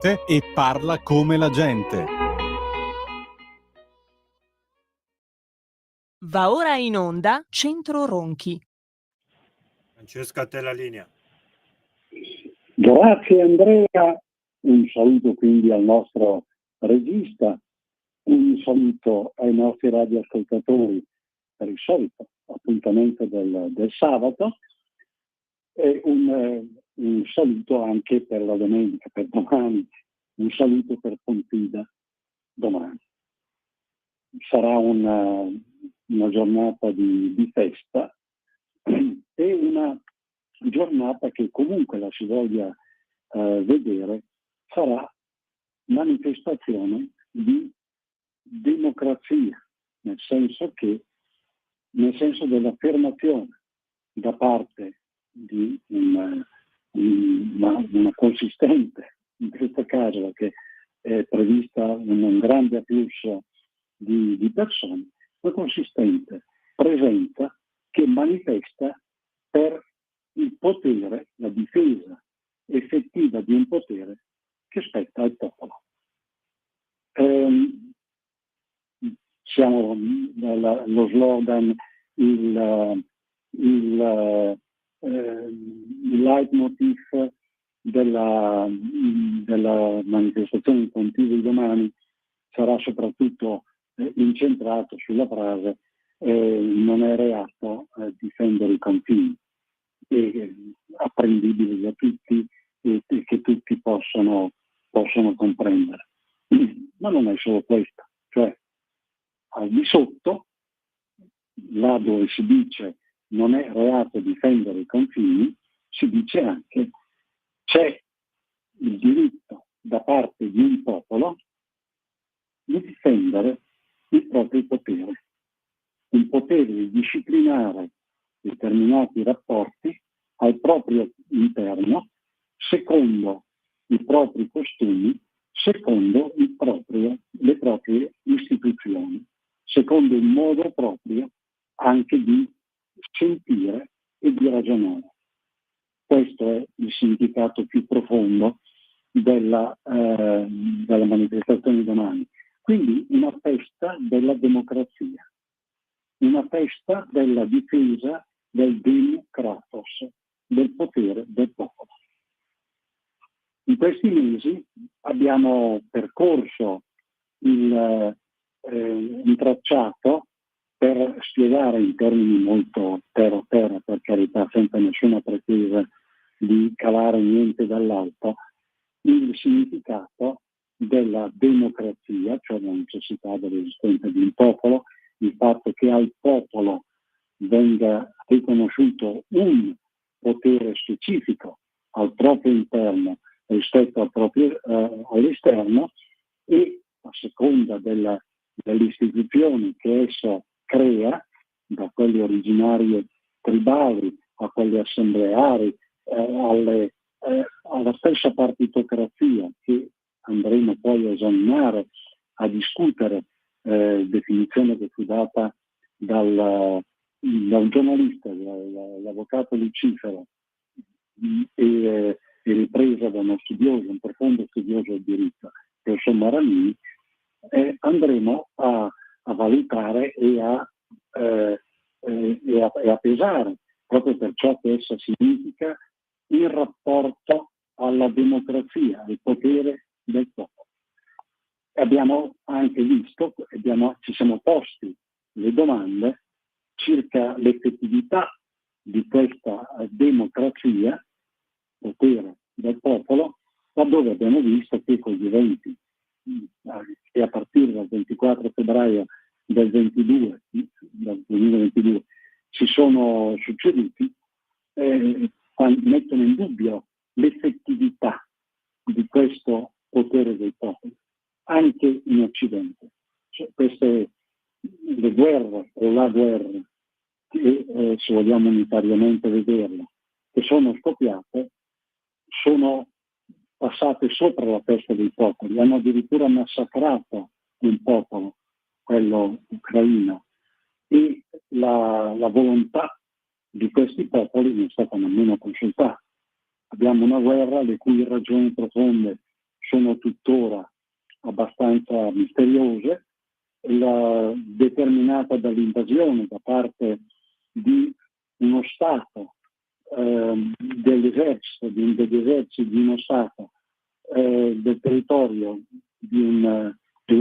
E parla come la gente. Va ora in onda Centro Ronchi. Francesca, a te la linea. Grazie Andrea, un saluto quindi al nostro regista, un saluto ai nostri radioascoltatori per il solito appuntamento del sabato e un saluto anche per la domenica, per domani, un saluto per Pontida domani. Sarà una giornata di festa e una giornata che comunque la si voglia vedere sarà manifestazione di democrazia, nel senso dell'affermazione da parte di una consistente, in questo caso che è prevista un grande afflusso di persone, una consistente presenza che manifesta per il potere, la difesa effettiva di un potere che spetta al popolo. Siamo lo slogan, il leitmotiv della manifestazione di Pontida di domani sarà soprattutto incentrato sulla frase non è reato difendere i confini, apprendibile da tutti e che tutti possono comprendere. Ma non è solo questo, cioè al di sotto, là dove si dice non è reato difendere i confini, si dice anche c'è il diritto da parte di un popolo di difendere il proprio potere, il potere di disciplinare determinati rapporti al proprio interno, secondo i propri costumi, secondo le proprie istituzioni, secondo il modo proprio anche di sentire e di ragionare. Questo è il significato più profondo della manifestazione di domani. Quindi una festa della democrazia, una festa della difesa del democratos, del potere del popolo. In questi mesi abbiamo percorso un tracciato per spiegare in termini molto terra, per carità, senza nessuna pretesa di calare niente dall'alto, il significato della democrazia, cioè la necessità dell'esistenza di un popolo, il fatto che al popolo venga riconosciuto un potere specifico al proprio interno rispetto all'esterno e a seconda delle istituzioni che esso crea, da quelle originarie tribali a quelle assembleari, alla stessa partitocrazia che andremo poi a esaminare, a discutere, definizione che fu data da un giornalista, l'avvocato Lucifero, e ripresa da uno studioso, un profondo studioso del diritto, professor Maranini, andremo a valutare e a pesare, proprio per ciò che essa significa, in rapporto alla democrazia, al potere del popolo. Abbiamo anche visto, ci siamo posti le domande circa l'effettività di questa democrazia, potere del popolo, laddove abbiamo visto che con gli eventi che a partire dal 24 febbraio del 2022 si sono succeduti, mettono in dubbio l'effettività di questo potere dei popoli, anche in Occidente. Cioè, le guerre o la guerra, che se vogliamo unitariamente vederla, che sono scoppiate, sono passate sopra la testa dei popoli, hanno addirittura massacrato un popolo, quello ucraino, e la volontà di questi popoli non è stata nemmeno consultata. Abbiamo una guerra le cui ragioni profonde sono tuttora abbastanza misteriose, determinata dall'invasione da parte di uno Stato, degli eserciti di uno Stato, del territorio di un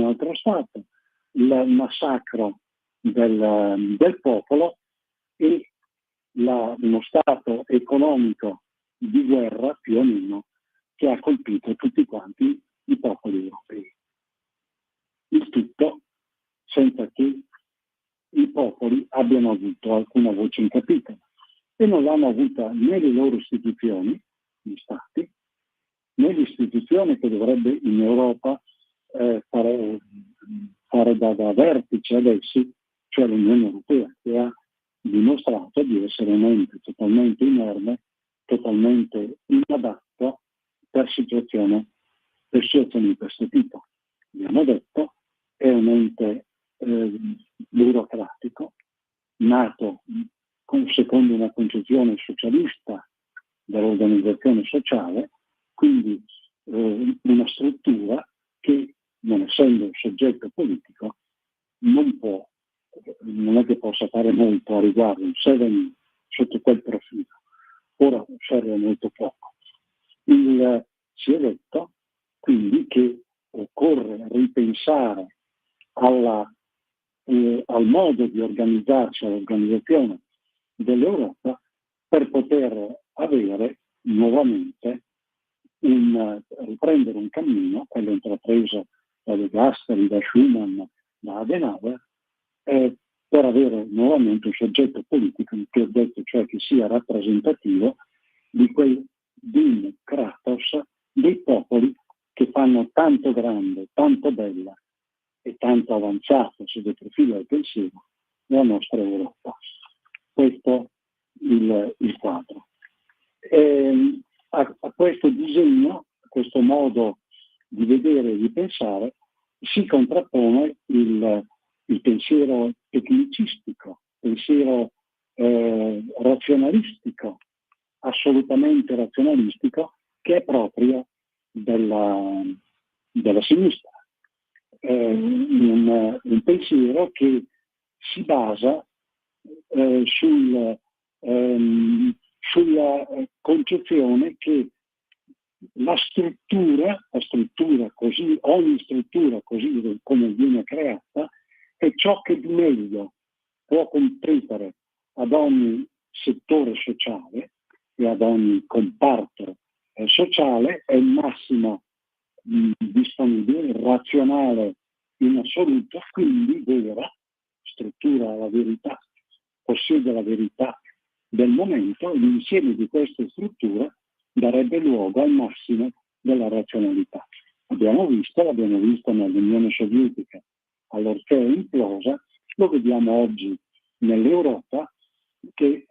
altro Stato, il massacro del popolo e uno stato economico di guerra più o meno che ha colpito tutti quanti i popoli europei. Il tutto senza che i popoli abbiano avuto alcuna voce in capitolo e non l'hanno avuta né le loro istituzioni, gli stati, né l'istituzione che dovrebbe in Europa fare da vertice ad essi, cioè l'Unione Europea, che ha dimostrato di essere un ente totalmente inerme, totalmente inadatto per situazioni di questo tipo. Abbiamo detto, è un ente burocratico, nato secondo una concezione socialista dell'organizzazione sociale, quindi una struttura che, non essendo un soggetto politico, non è che possa fare molto a riguardo, non serve sotto quel profilo. Ora serve molto poco. Si è detto quindi che occorre ripensare al modo di organizzarsi, all'organizzazione dell'Europa per poter avere nuovamente riprendere un cammino, quello intrapreso da De Gasperi, da Schuman, da Adenauer, per avere nuovamente un soggetto politico, che ho detto, cioè che sia rappresentativo di un Kratos dei popoli che fanno tanto grande, tanto bella e tanto avanzata sotto il profilo del pensiero la nostra Europa. Questo il quadro. A questo disegno, a questo modo di vedere e di pensare, si contrappone il pensiero tecnicistico, pensiero razionalistico, assolutamente razionalistico, che è proprio della sinistra. Un pensiero che si basa sulla concezione che la struttura così, ogni struttura così come viene creata, è ciò che di meglio può competere ad ogni settore sociale e ad ogni comparto sociale, è il massimo disponibile, razionale in assoluto, quindi vera, struttura la verità, possiede la verità del momento, l'insieme di queste strutture darebbe luogo al massimo della razionalità. L'abbiamo visto nell'Unione Sovietica, allorché è implosa, lo vediamo oggi nell'Europa, che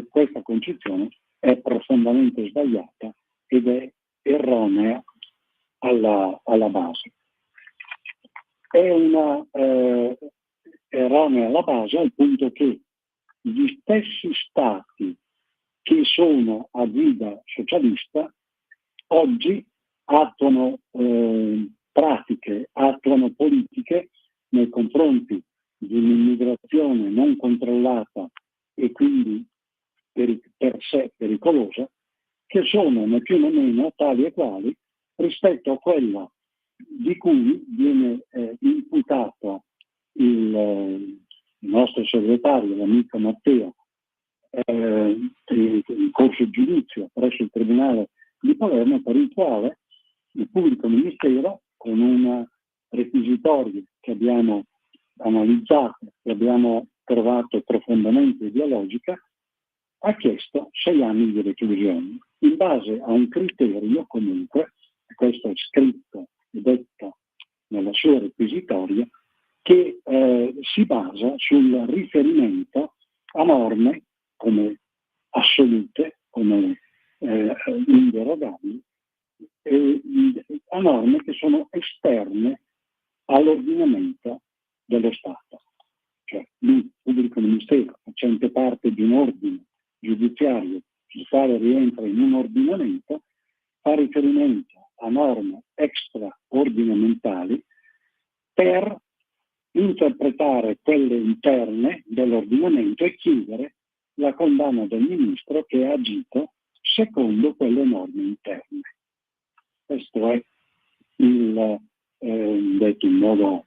questa concezione è profondamente sbagliata ed è erronea alla base. È erronea alla base al punto che gli stessi stati che sono a guida socialista oggi attuano pratiche, attuano politiche nei confronti di un'immigrazione non controllata e quindi per sé pericolosa, che sono né più né meno tali e quali rispetto a quella di cui viene imputato il nostro segretario, l'amico Matteo, in corso di giudizio presso il Tribunale di Palermo, per il quale il pubblico ministero, con una requisitoria che abbiamo analizzato, che abbiamo trovato profondamente ideologica, ha chiesto 6 anni di reclusione, in base a un criterio comunque, questo è scritto e detto nella sua requisitoria, che si basa sul riferimento a norme come assolute, come inderogabili, a norme che sono esterne all'ordinamento dello Stato. Cioè, il pubblico ministero, facente parte di un ordine giudiziario, il quale rientra in un ordinamento, fa riferimento a norme extraordinamentali per interpretare quelle interne dell'ordinamento e chiedere la condanna del ministro che ha agito secondo quelle norme interne. Questo è detto in modo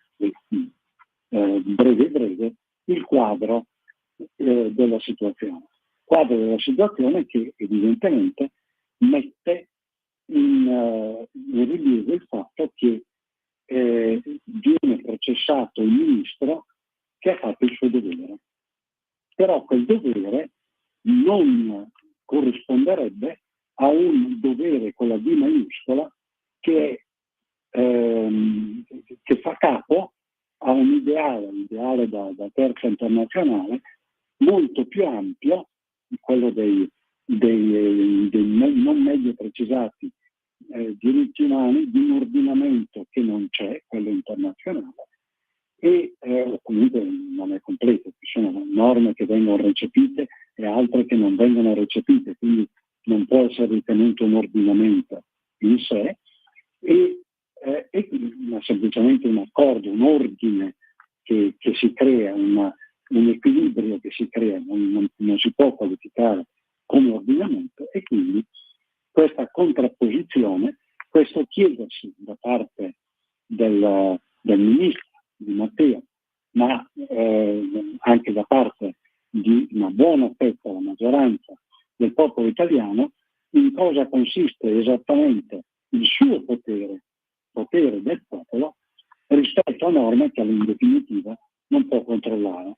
breve, il quadro della situazione. Quadro della situazione che evidentemente mette in rilievo il fatto che viene processato il ministro che ha fatto il suo dovere. Però quel dovere non corrisponderebbe a un dovere con la D maiuscola che fa capo a un ideale da terza internazionale molto più ampio, quello dei non meglio precisati diritti umani, di un ordinamento che non c'è, quello internazionale, e comunque non è completo, ci sono norme che vengono recepite e altre che non vengono recepite, quindi non può essere ritenuto un ordinamento in sé, ma semplicemente un accordo, un ordine che si crea, un equilibrio che si crea, non si può qualificare come ordinamento, e quindi questa contrapposizione, questo chiedersi da parte del ministro di Matteo, ma anche da parte di una buona fetta, la maggioranza del popolo italiano, in cosa consiste esattamente il suo potere del popolo rispetto a norme che in definitiva non può controllare.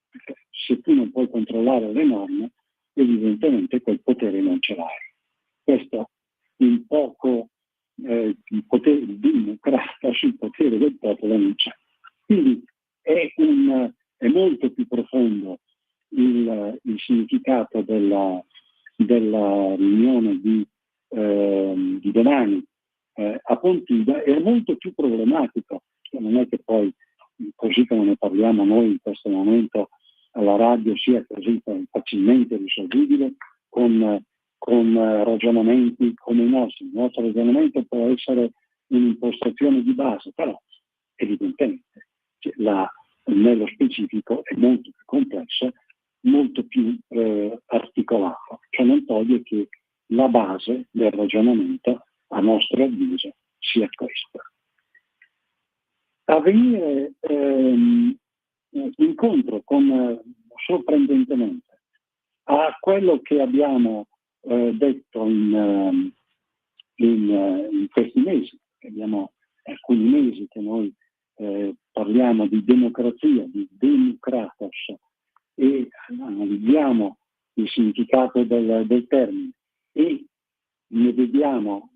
Perché se tu non puoi controllare le norme, evidentemente quel potere non ce l'hai. Questo in poco il potere democratico sul potere del popolo non c'è. Quindi è molto più profondo il significato della riunione di domani a Pontida, è molto più problematico. Non è che poi, così come ne parliamo noi in questo momento alla radio, sia così facilmente risolvibile con ragionamenti come i nostri. Il nostro ragionamento può essere un'impostazione di base, però evidentemente nello specifico è molto più complesso, molto più articolato. Ciò non toglie che la base del ragionamento, a nostro avviso, sia questa. A venire incontro sorprendentemente a quello che abbiamo detto in questi mesi. Abbiamo alcuni mesi che noi parliamo di democrazia, di democratos, e analizziamo il significato del termine e ne vediamo,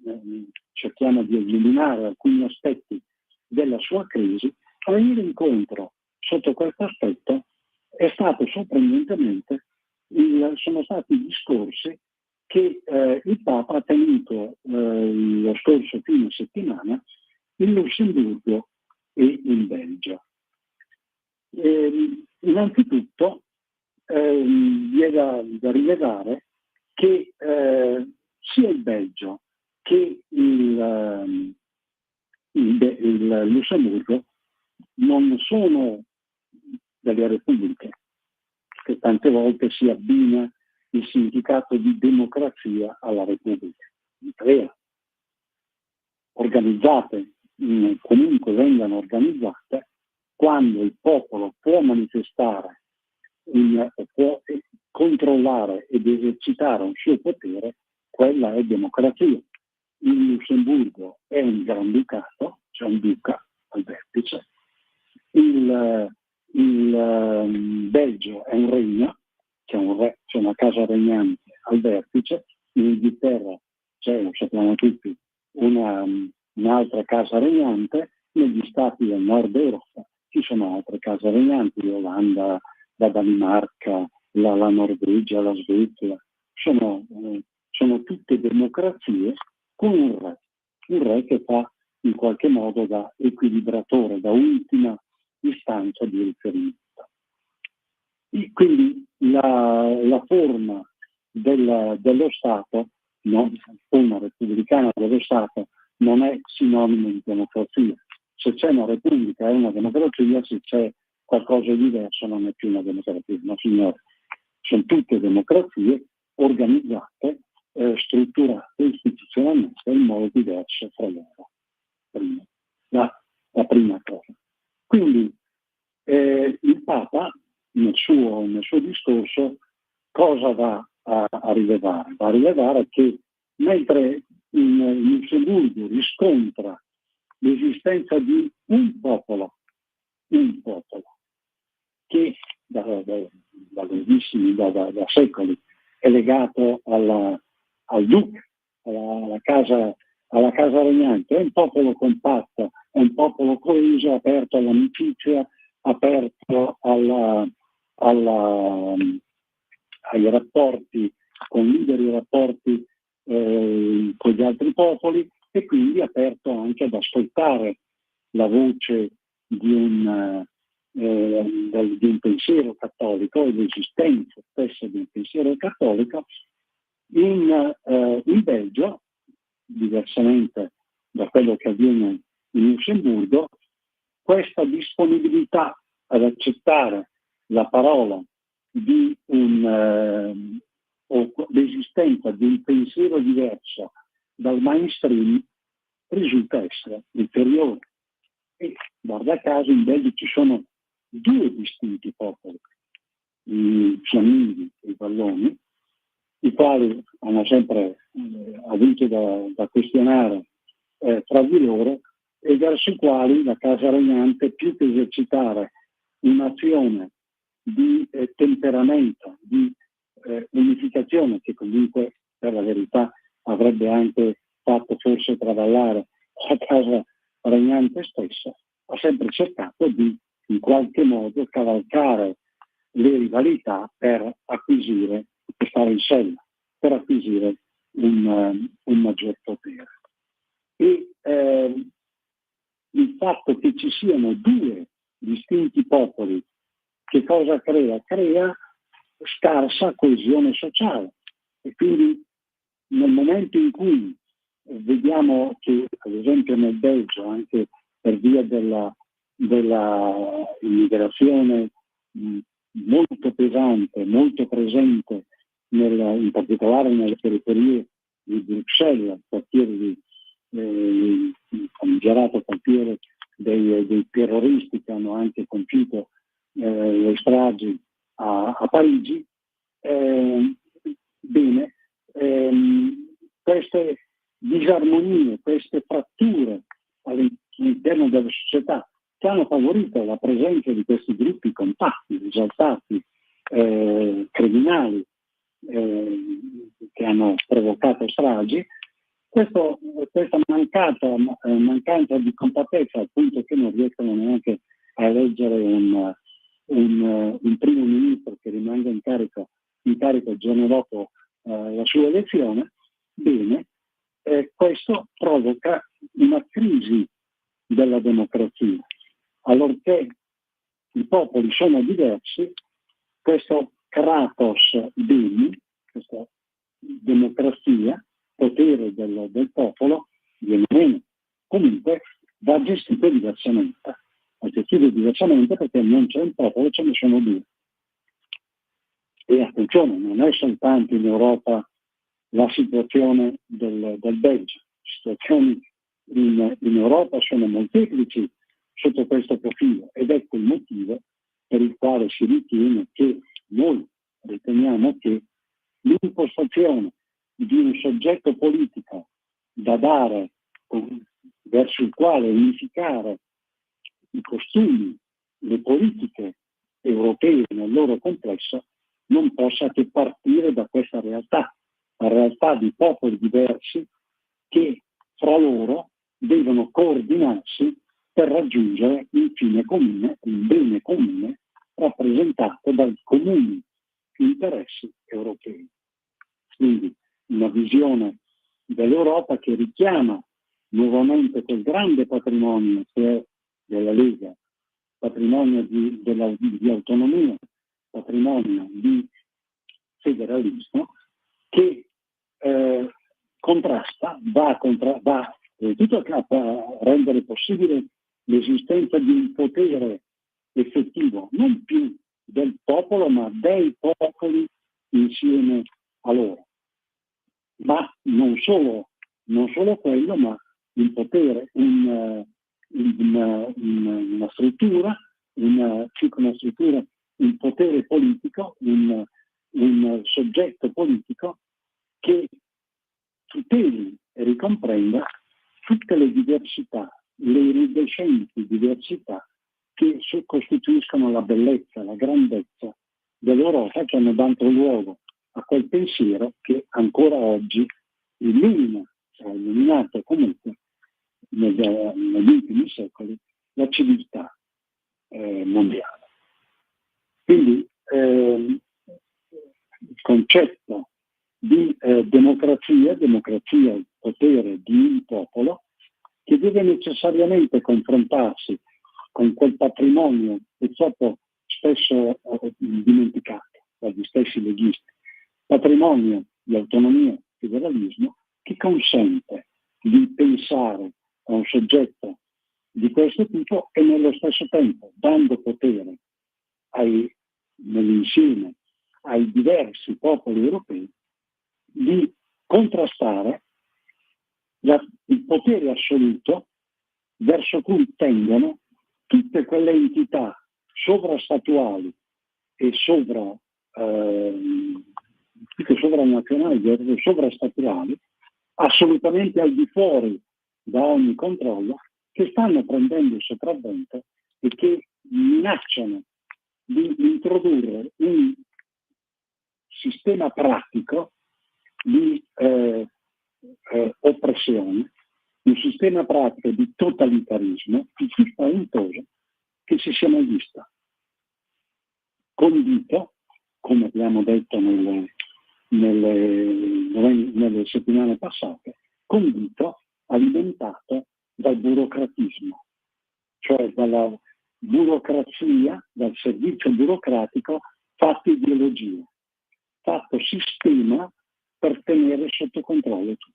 cerchiamo di eliminare alcuni aspetti della sua crisi. A venire incontro sotto questo aspetto è stato sorprendentemente sono stati i discorsi che il Papa ha tenuto lo scorso fine settimana in Lussemburgo e in Belgio. Innanzitutto vi è da rilevare che sia il Belgio che il Lussemburgo non sono delle repubbliche, che tante volte si abbina il significato di democrazia alla repubblica. Organizzate, comunque vengano organizzate, quando il popolo può manifestare, può controllare ed esercitare un suo potere, quella è democrazia. Il Lussemburgo è un granducato, c'è un duca al vertice, il Belgio è un regno, c'è un re, c'è una casa regnante al vertice. In Inghilterra c'è, lo sappiamo tutti, un'altra casa regnante. Negli stati del nord Europa ci sono altre case regnanti, l'Olanda, la Danimarca, la Norvegia, la Svezia, sono tutte democrazie con un re che fa in qualche modo da equilibratore, da ultima istanza di riferimento. E quindi la forma dello Stato, no, la forma repubblicana dello Stato non è sinonimo di democrazia. Se c'è una repubblica è una democrazia, se c'è qualcosa di diverso non è più una democrazia. Ma signore, sono tutte democrazie organizzate, strutturate istituzionalmente in modo diverso fra loro. La prima cosa. Quindi il Papa nel suo discorso cosa va a rilevare? Va a rilevare che mentre in Lussemburgo riscontra l'esistenza di un popolo che da secoli è legato al duca, alla casa regnante, è un popolo compatto, è un popolo coeso, aperto all'amicizia, aperto ai rapporti con liberi rapporti con gli altri popoli, e quindi aperto anche ad ascoltare la voce di un pensiero cattolico e l'esistenza stessa di un pensiero cattolico. In Belgio, diversamente da quello che avviene in Lussemburgo, questa disponibilità ad accettare la parola di l'esistenza di un pensiero diverso dal mainstream risulta essere inferiore. E guarda caso in Belgio ci sono due distinti popoli, i fiamminghi e i valloni, i quali hanno sempre avuto da questionare tra di loro, e verso i quali la casa regnante, più che esercitare un'azione di temperamento, di unificazione, che comunque per la verità avrebbe anche fatto forse travagliare la casa regnante stessa, ha sempre cercato di in qualche modo cavalcare le rivalità per acquisire, per stare in sella, per acquisire un maggior potere. E il fatto che ci siano due distinti popoli, che cosa crea? Crea scarsa coesione sociale. E quindi nel momento in cui vediamo che, ad esempio nel Belgio, anche per via della immigrazione molto pesante, molto presente, in particolare nelle periferie di Bruxelles, quartiere famigerato quartiere dei terroristi che hanno anche compiuto le stragi a Parigi. Queste disarmonie, queste fratture all'interno della società che hanno favorito la presenza di questi gruppi compatti, esaltati, criminali, che hanno provocato stragi, questa mancanza di compattezza, al punto che non riescono neanche a eleggere un primo ministro che rimanga in carica il giorno dopo la sua elezione. Bene, questo provoca una crisi della democrazia. Allorché i popoli sono diversi, questo kratos dei, questa democrazia, potere del popolo, viene meno. Comunque va gestito diversamente. Va gestito diversamente perché non c'è un popolo, ce ne sono due. E attenzione, non è soltanto in Europa la situazione del Belgio. Le situazioni in Europa sono molteplici sotto questo profilo, ed ecco il motivo per il quale si ritiene che noi riteniamo che l'impostazione di un soggetto politico da dare, verso il quale unificare i costumi, le politiche europee nel loro complesso, non possa che partire da questa realtà, la realtà di popoli diversi che fra loro devono coordinarsi per raggiungere il fine comune, il bene comune rappresentato dai comuni interessi europei. Quindi una visione dell'Europa che richiama nuovamente quel grande patrimonio che è della Lega, patrimonio di autonomia, patrimonio di federalismo, che contrasta, va tutto a rendere possibile l'esistenza di un potere effettivo, non più del popolo, ma dei popoli insieme a loro. Ma non solo quello, ma il potere, una struttura, un potere politico, un soggetto politico che tuteli e ricomprenda tutte le diversità, le iridescenti diversità che costituiscono la bellezza, la grandezza dell'Europa, che hanno dato luogo a quel pensiero che ancora oggi illumina, ha illuminato comunque negli ultimi secoli la civiltà mondiale. Quindi il concetto di democrazia, il potere di un popolo, che deve necessariamente confrontarsi con quel patrimonio purtroppo spesso dimenticato dagli stessi leghisti, patrimonio di autonomia e federalismo, che consente di pensare a un soggetto di questo tipo e nello stesso tempo dando potere nell'insieme ai diversi popoli europei di contrastare il potere assoluto verso cui tendono tutte quelle entità sovrastatuali e sovranazionali, sovrastatuali, assolutamente al di fuori da ogni controllo, che stanno prendendo il sopravvento e che minacciano di introdurre un sistema pratico di oppressione, un sistema pratico di totalitarismo più spaventoso che si sia mai visto, condito, come abbiamo detto nelle settimane passate, condito, alimentato dal burocratismo, cioè dalla burocrazia, dal servizio burocratico fatto ideologia, fatto sistema per tenere sotto controllo tutto.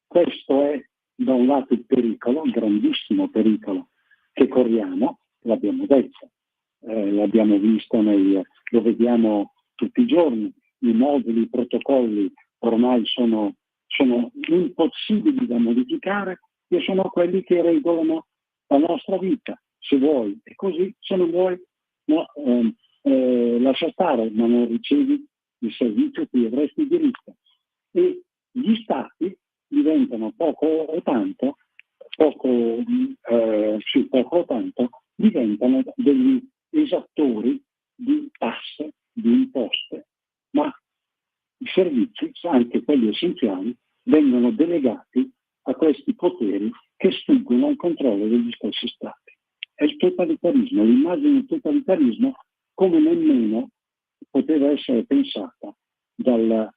Questo è da un lato il pericolo, il grandissimo pericolo che corriamo, l'abbiamo detto, l'abbiamo visto, lo vediamo tutti i giorni, i moduli, i protocolli ormai sono impossibili da modificare e sono quelli che regolano la nostra vita. Se vuoi è così, se non vuoi lascia stare, ma non ricevi il servizio cui avresti diritto. E gli stati diventano poco o tanto diventano degli esattori di tasse, di imposte, ma i servizi, anche quelli essenziali, vengono delegati a questi poteri che sfuggono al controllo degli stessi stati. È il totalitarismo, l'immagine del totalitarismo come nemmeno poteva essere pensata dal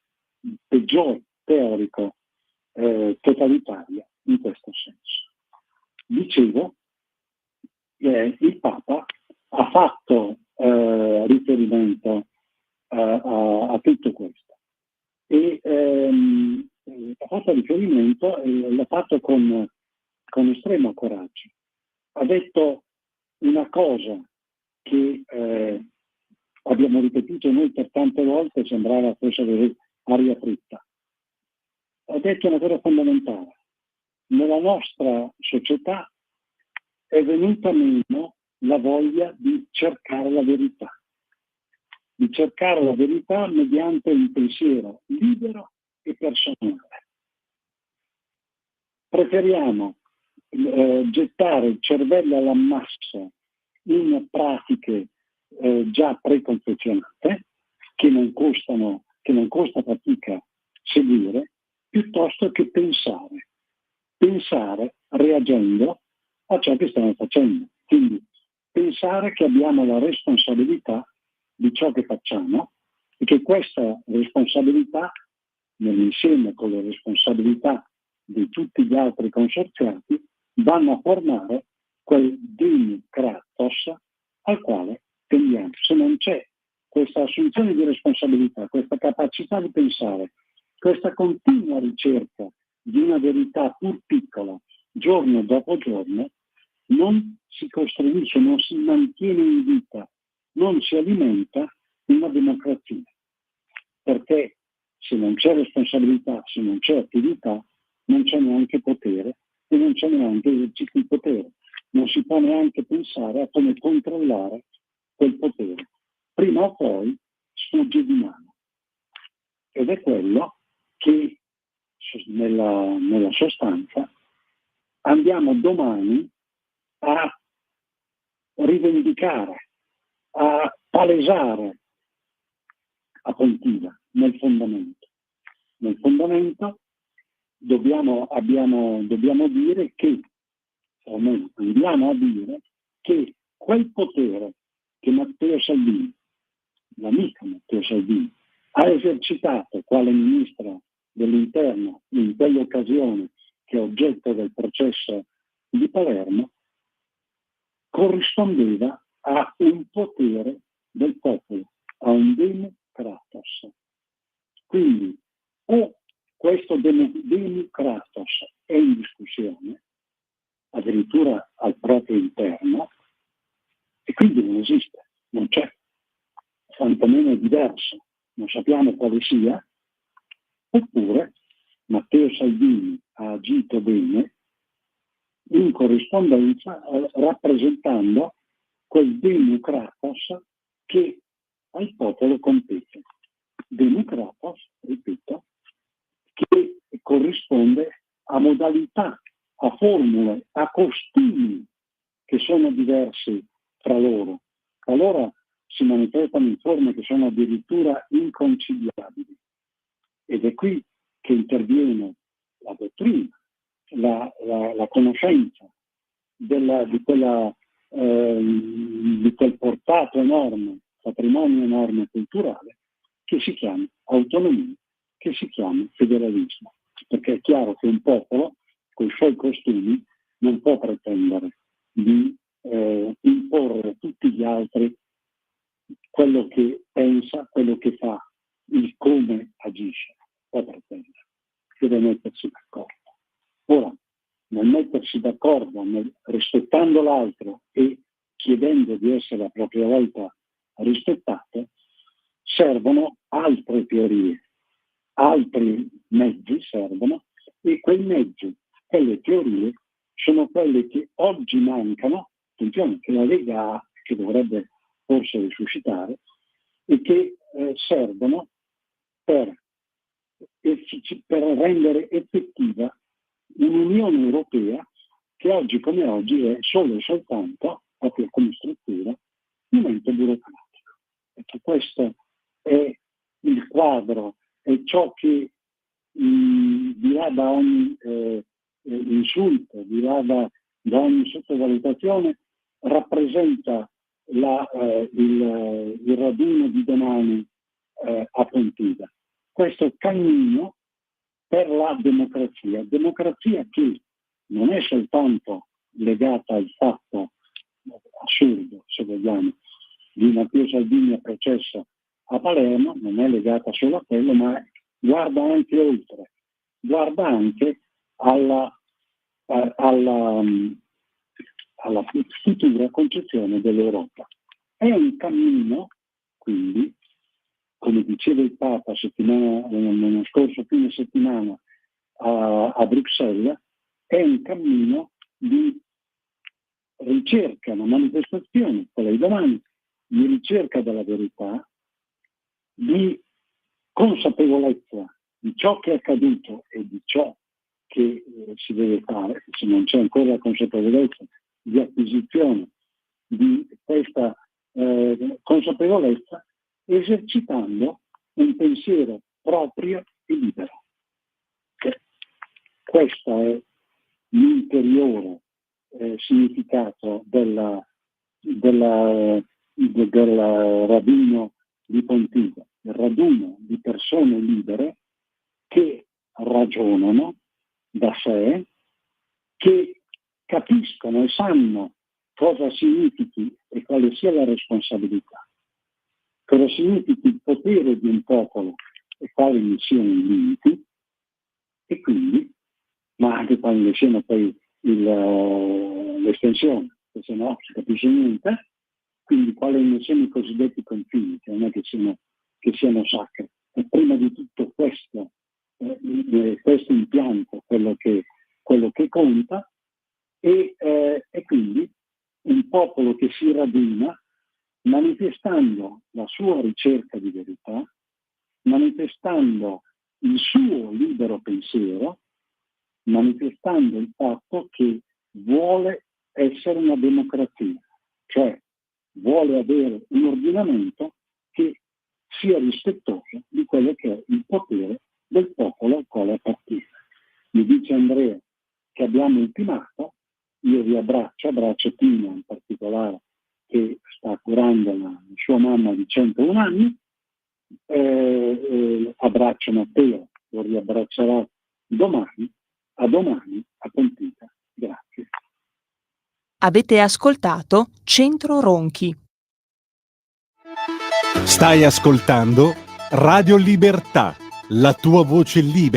peggior teorico totalitario in questo senso. Dicevo, il Papa ha fatto riferimento a tutto questo e ha fatto riferimento e l'ha fatto con estremo coraggio. Ha detto una cosa che abbiamo ripetuto noi per tante volte, sembrava fosse aria fritta. Ha detto una cosa fondamentale. Nella nostra società è venuta meno la voglia di cercare la verità mediante un pensiero libero e personale. Preferiamo gettare il cervello all'ammasso in pratiche già preconfezionate che non costa fatica seguire, piuttosto che pensare reagendo a ciò che stiamo facendo. Quindi pensare che abbiamo la responsabilità di ciò che facciamo e che questa responsabilità, nell'insieme con le responsabilità di tutti gli altri consorziati, vanno a formare quel Dei Kratos al quale tendiamo. Se non c'è questa assunzione di responsabilità, questa capacità di pensare, questa continua ricerca di una verità pur piccola, giorno dopo giorno, non si costruisce, non si mantiene in vita, non si alimenta una democrazia. Perché se non c'è responsabilità, se non c'è attività, non c'è neanche potere e non c'è neanche esercizio di potere. Non si può neanche pensare a come controllare quel potere. Prima o poi sfugge di mano. Ed è quello che nella sostanza andiamo domani a rivendicare, a palesare a Pontida nel fondamento. Nel fondamento dobbiamo dire che, o almeno andiamo a dire che quel potere che Matteo Salvini, l'amico Matteo Salvini, ha esercitato quale ministro dell'interno in quell'occasione che è oggetto del processo di Palermo, corrispondeva a un potere del popolo, a un democratos. Quindi o questo democratos è in discussione, addirittura al proprio interno, e quindi non esiste, non c'è, quantomeno è diverso, non sappiamo quale sia, oppure Matteo Salvini ha agito bene in corrispondenza rappresentando quel democratos che al popolo compete. Democratos, ripeto, che corrisponde a modalità, a formule, a costumi che sono diversi tra loro. Talora si manifestano in forme che sono addirittura inconciliabili. Ed è qui che interviene la dottrina, la conoscenza di quel portato enorme, patrimonio enorme culturale, che si chiama autonomia, che si chiama federalismo. Perché è chiaro che un popolo, con i suoi costumi, non può pretendere di imporre a tutti gli altri quello che pensa, quello che fa, il come agisce. Può pretendere, deve mettersi d'accordo. Ora, nel mettersi d'accordo, rispettando l'altro e chiedendo di essere a propria volta rispettate, servono altre teorie, altri mezzi servono, e quei mezzi, quelle teorie, sono quelle che oggi mancano, attenzione, che la Lega ha, che dovrebbe forse risuscitare, e che servono per rendere effettiva un'Unione Europea che oggi come oggi è solo e soltanto, proprio come struttura, un ente burocratico. Perché questo è il quadro, è ciò che di là da ogni insulto, di là da ogni sottovalutazione, rappresenta il raduno di domani a Pontida. Questo cammino per la democrazia che non è soltanto legata al fatto assurdo, se vogliamo, di Matteo Salvini a processo a Palermo, non è legata solo a quello, ma guarda anche oltre, guarda anche alla futura concezione dell'Europa. È un cammino, quindi, come diceva il Papa l'anno scorso fine settimana a Bruxelles, è un cammino di ricerca, una manifestazione, quella di domani, di ricerca della verità, di consapevolezza di ciò che è accaduto e di ciò che si deve fare, se non c'è ancora la consapevolezza, di acquisizione di questa consapevolezza, esercitando un pensiero proprio e libero. Questo è l'interiore significato del raduno di Pontida, il raduno di persone libere che ragionano da sé, che capiscono e sanno cosa significhi e quale sia la responsabilità, cosa significhi il potere di un popolo e quali ne siano i limiti, e quindi ma anche quando le scena poi l'estensione, che se no non si capisce niente. Quindi quali sono i cosiddetti confini, che non è che siano sacri. E prima di tutto questo impianto, quello che conta, e quindi un popolo che si raduna manifestando la sua ricerca di verità, manifestando il suo libero pensiero, manifestando il fatto che vuole essere una democrazia, cioè vuole avere un ordinamento che sia rispettoso di quello che è il potere del popolo al quale appartiene. Mi dice Andrea che abbiamo ultimato, io vi abbraccio Tina in particolare, che sta curando la sua mamma di 101 anni, abbraccio Matteo, lo riabbraccerà domani, a Pontita. Grazie. Avete ascoltato Centro Ronchi. Stai ascoltando Radio Libertà, la tua voce libera.